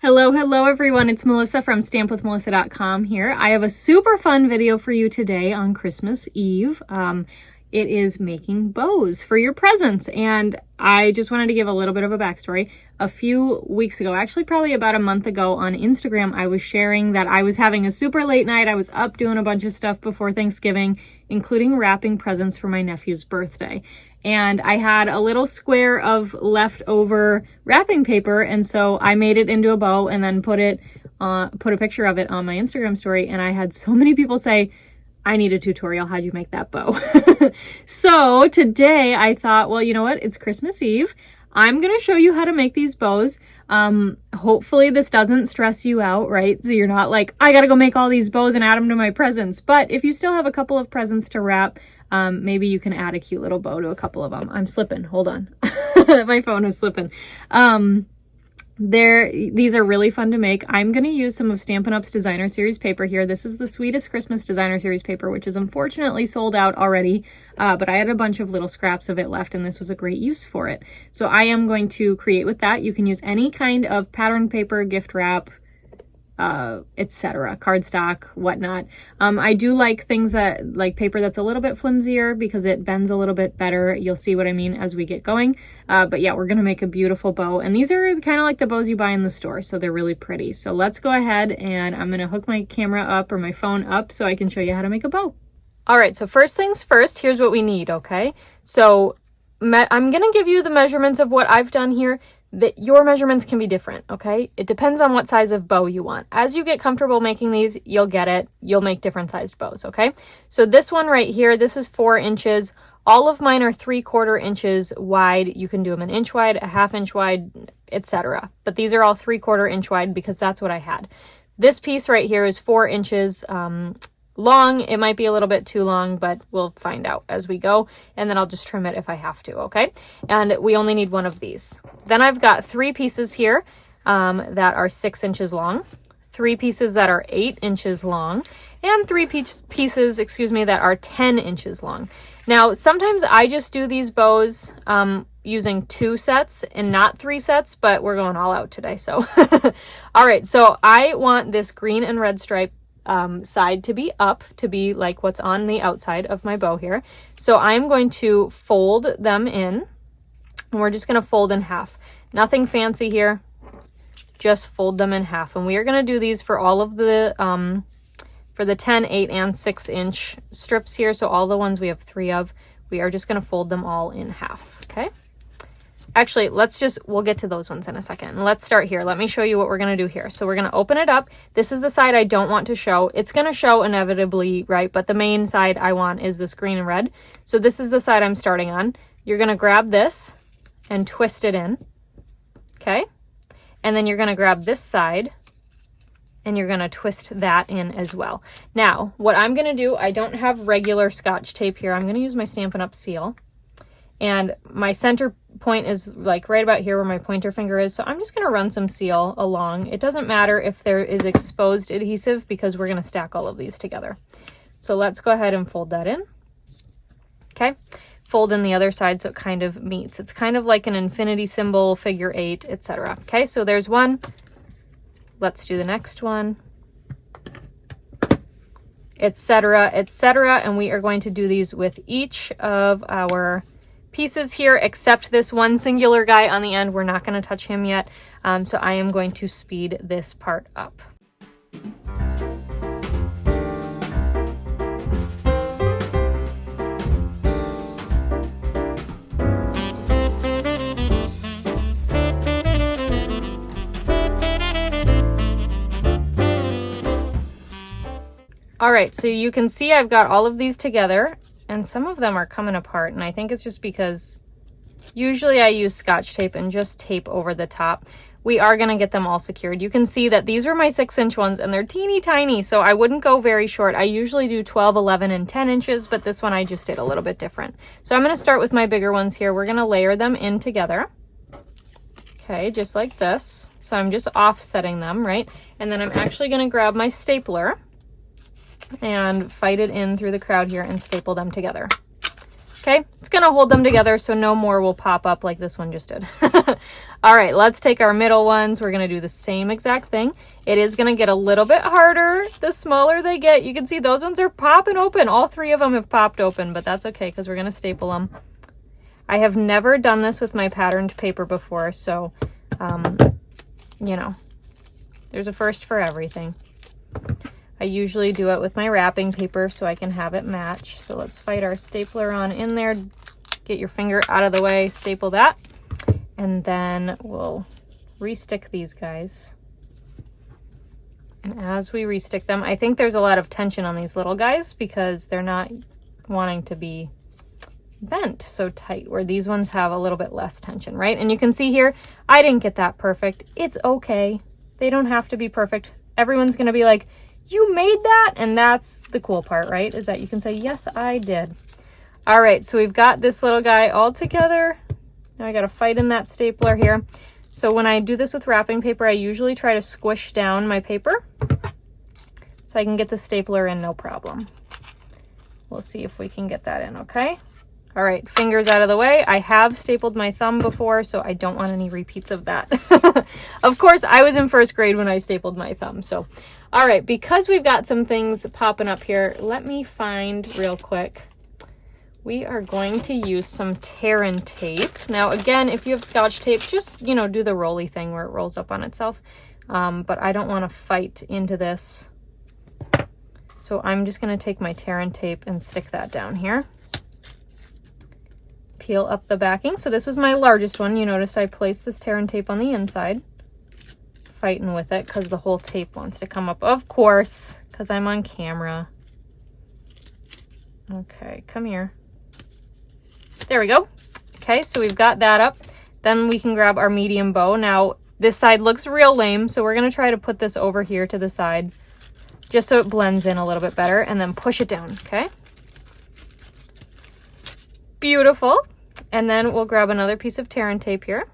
Hello everyone, it's Melissa from stampwithmelissa.com here. I have a super fun video for you today on Christmas Eve. It is making bows for your presents, and I just wanted to give a little bit of a backstory. A few weeks ago, actually probably about a month ago, on Instagram, I was sharing that I was having a super late night. I was up doing a bunch of stuff before Thanksgiving, including wrapping presents for my nephew's birthday. And I had a little square of leftover wrapping paper, and so I made it into a bow and then put a picture of it on my Instagram story, and I had so many people say, I need a tutorial. How'd you make that bow? So today I thought, well, you know what? It's Christmas Eve. I'm going to show you how to make these bows. Hopefully this doesn't stress you out, right? So you're not like, I got to go make all these bows and add them to my presents. But if you still have a couple of presents to wrap, maybe you can add a cute little bow to a couple of them. I'm slipping. Hold on. My phone is slipping. These are really fun to make. I'm going to use some of Stampin' Up's Designer Series paper here. This is the Sweetest Christmas Designer Series paper, which is unfortunately sold out already, but I had a bunch of little scraps of it left, and this was a great use for it. So I am going to create with that. You can use any kind of pattern paper, gift wrap, etc., cardstock, whatnot. I do like things that, like paper that's a little bit flimsier because it bends a little bit better. You'll see what I mean as we get going. But yeah, we're going to make a beautiful bow. And these are kind of like the bows you buy in the store, so they're really pretty. So let's go ahead, and I'm going to hook my camera up, or my phone up, so I can show you how to make a bow. All right, so first things first, here's what we need, okay? So I'm going to give you the measurements of what I've done here. That your measurements can be different, okay? It depends on what size of bow you want. As you get comfortable making these, you'll get it. You'll make different sized bows, okay? So this one right here, this is 4 inches. All of mine are 3/4 inches wide. You can do them an inch wide, a 1/2 inch wide, etc. But these are all 3/4 inch wide because that's what I had. This piece right here is 4 inches long. It might be a little bit too long, but we'll find out as we go, and then I'll just trim it if I have to, okay? And we only need one of these. Then I've got 3 pieces here that are 6 inches long, 3 pieces that are 8 inches long, and 3 pieces, that are 10 inches long. Now, sometimes I just do these bows using 2 sets and not 3 sets, but we're going all out today, so. All right, so I want this green and red stripe side to be up, to be like what's on the outside of my bow here. So I'm going to fold them in, and we're just going to fold in half. Nothing fancy here, just fold them in half. And we are going to do these for all of the for the 10, 8, and 6 inch strips here. So all the ones we have 3 of, we are just going to fold them all in half. Okay. Actually, we'll get to those ones in a second. Let's start here. Let me show you what we're going to do here. So we're going to open it up. This is the side I don't want to show. It's going to show inevitably, right? But the main side I want is this green and red. So this is the side I'm starting on. You're going to grab this and twist it in. Okay. And then you're going to grab this side and you're going to twist that in as well. Now, what I'm going to do, I don't have regular Scotch tape here. I'm going to use my Stampin' Up seal. And my center point is like right about here where my pointer finger is. So I'm just going to run some seal along. It doesn't matter if there is exposed adhesive because we're going to stack all of these together. So let's go ahead and fold that in. Okay. Fold in the other side so it kind of meets. It's kind of like an infinity symbol, figure 8, etc. Okay. So there's one. Let's do the next one, etc., etc. And we are going to do these with each of our pieces here, except this one singular guy on the end. We're not going to touch him yet. So I am going to speed this part up. All right, so you can see I've got all of these together, and some of them are coming apart, and I think it's just because usually I use Scotch tape and just tape over the top. We are going to get them all secured. You can see that these are my 6-inch ones, and they're teeny tiny, so I wouldn't go very short. I usually do 12, 11, and 10 inches, but this one I just did a little bit different. So I'm going to start with my bigger ones here. We're going to layer them in together. Okay, just like this. So I'm just offsetting them, right? And then I'm actually going to grab my stapler and fight it in through the crowd here and staple them together. Okay, it's going to hold them together so no more will pop up like this one just did. All right, let's take our middle ones. We're gonna do the same exact thing. It is gonna get a little bit harder the smaller they get. You can see those ones are popping open. All 3 of them have popped open, but that's okay because we're gonna staple them. I have never done this with my patterned paper before, so, you know, there's a first for everything. I usually do it with my wrapping paper so I can have it match. So let's fight our stapler on in there. Get your finger out of the way, staple that. And then we'll restick these guys. And as we restick them, I think there's a lot of tension on these little guys because they're not wanting to be bent so tight, where these ones have a little bit less tension, right? And you can see here, I didn't get that perfect. It's okay. They don't have to be perfect. Everyone's gonna be like, you made that? And that's the cool part, right? Is that you can say, yes, I did. All right, so we've got this little guy all together. Now I gotta fight in that stapler here. So when I do this with wrapping paper, I usually try to squish down my paper so I can get the stapler in no problem. We'll see if we can get that in, okay? All right, fingers out of the way. I have stapled my thumb before, so I don't want any repeats of that. Of course, I was in 1st grade when I stapled my thumb. So, all right, because we've got some things popping up here, let me find real quick. We are going to use some Terran tape. Now, again, if you have Scotch tape, just, you know, do the rolly thing where it rolls up on itself. But I don't want to fight into this. So I'm just going to take my Terran tape and stick that down here. Peel up the backing. So this was my largest one. You notice I placed this Terran tape on the inside. Fighting with it because the whole tape wants to come up. Of course, because I'm on camera. Okay, come here. There we go. Okay, so we've got that up. Then we can grab our medium bow. Now, this side looks real lame, so we're going to try to put this over here to the side just so it blends in a little bit better, and then push it down, okay? Beautiful. And then we'll grab another piece of Terran tape here.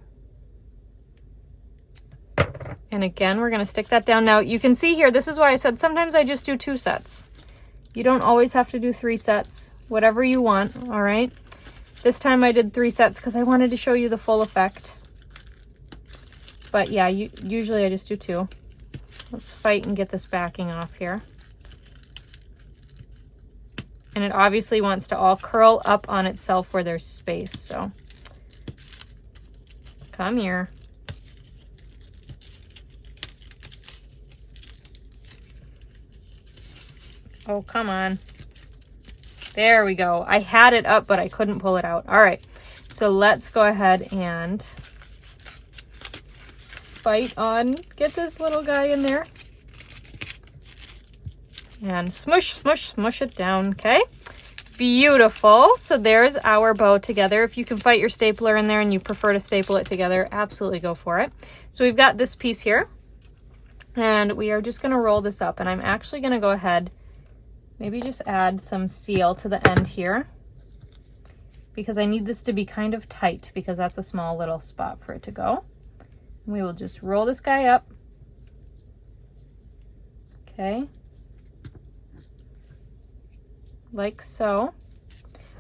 And again, we're going to stick that down. Now, you can see here, this is why I said sometimes I just do 2 sets. You don't always have to do 3 sets, whatever you want, all right? This time I did 3 sets because I wanted to show you the full effect. But yeah, usually I just do 2. Let's fight and get this backing off here. And it obviously wants to all curl up on itself where there's space, so come here. Oh, come on. There we go. I had it up, but I couldn't pull it out. All right, so let's go ahead and fight on. Get this little guy in there. And smush, smush, smush it down, okay? Beautiful. So there's our bow together. If you can fight your stapler in there and you prefer to staple it together, absolutely go for it. So we've got this piece here, and we are just going to roll this up. And I'm actually going to go ahead, maybe just add some seal to the end here because I need this to be kind of tight because that's a small little spot for it to go. And we will just roll this guy up. Okay. Like so.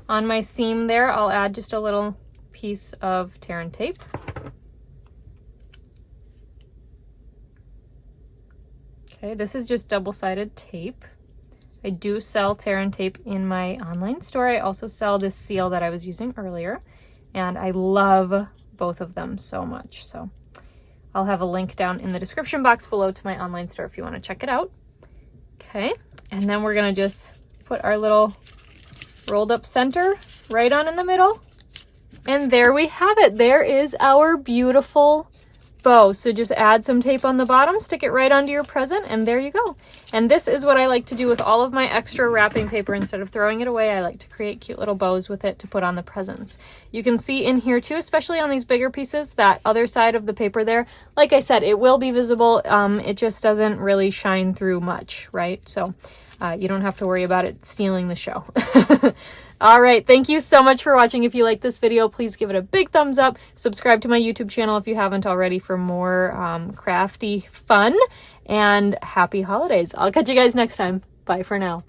On my seam there, I'll add just a little piece of Terran tape. Okay, this is just double-sided tape. I do sell Terran tape in my online store. I also sell this seal that I was using earlier, and I love both of them so much. So I'll have a link down in the description box below to my online store if you want to check it out. Okay, and then we're gonna just put our little rolled up center right on in the middle. And there we have it. There is our beautiful bow. So just add some tape on the bottom, stick it right onto your present, and there you go. And this is what I like to do with all of my extra wrapping paper. Instead of throwing it away, I like to create cute little bows with it to put on the presents. You can see in here too, especially on these bigger pieces, that other side of the paper there, like I said, it will be visible. It just doesn't really shine through much, right? So you don't have to worry about it stealing the show. All right, thank you so much for watching. If you like this video, please give it a big thumbs up. Subscribe to my YouTube channel if you haven't already for more crafty fun, and happy holidays. I'll catch you guys next time. Bye for now.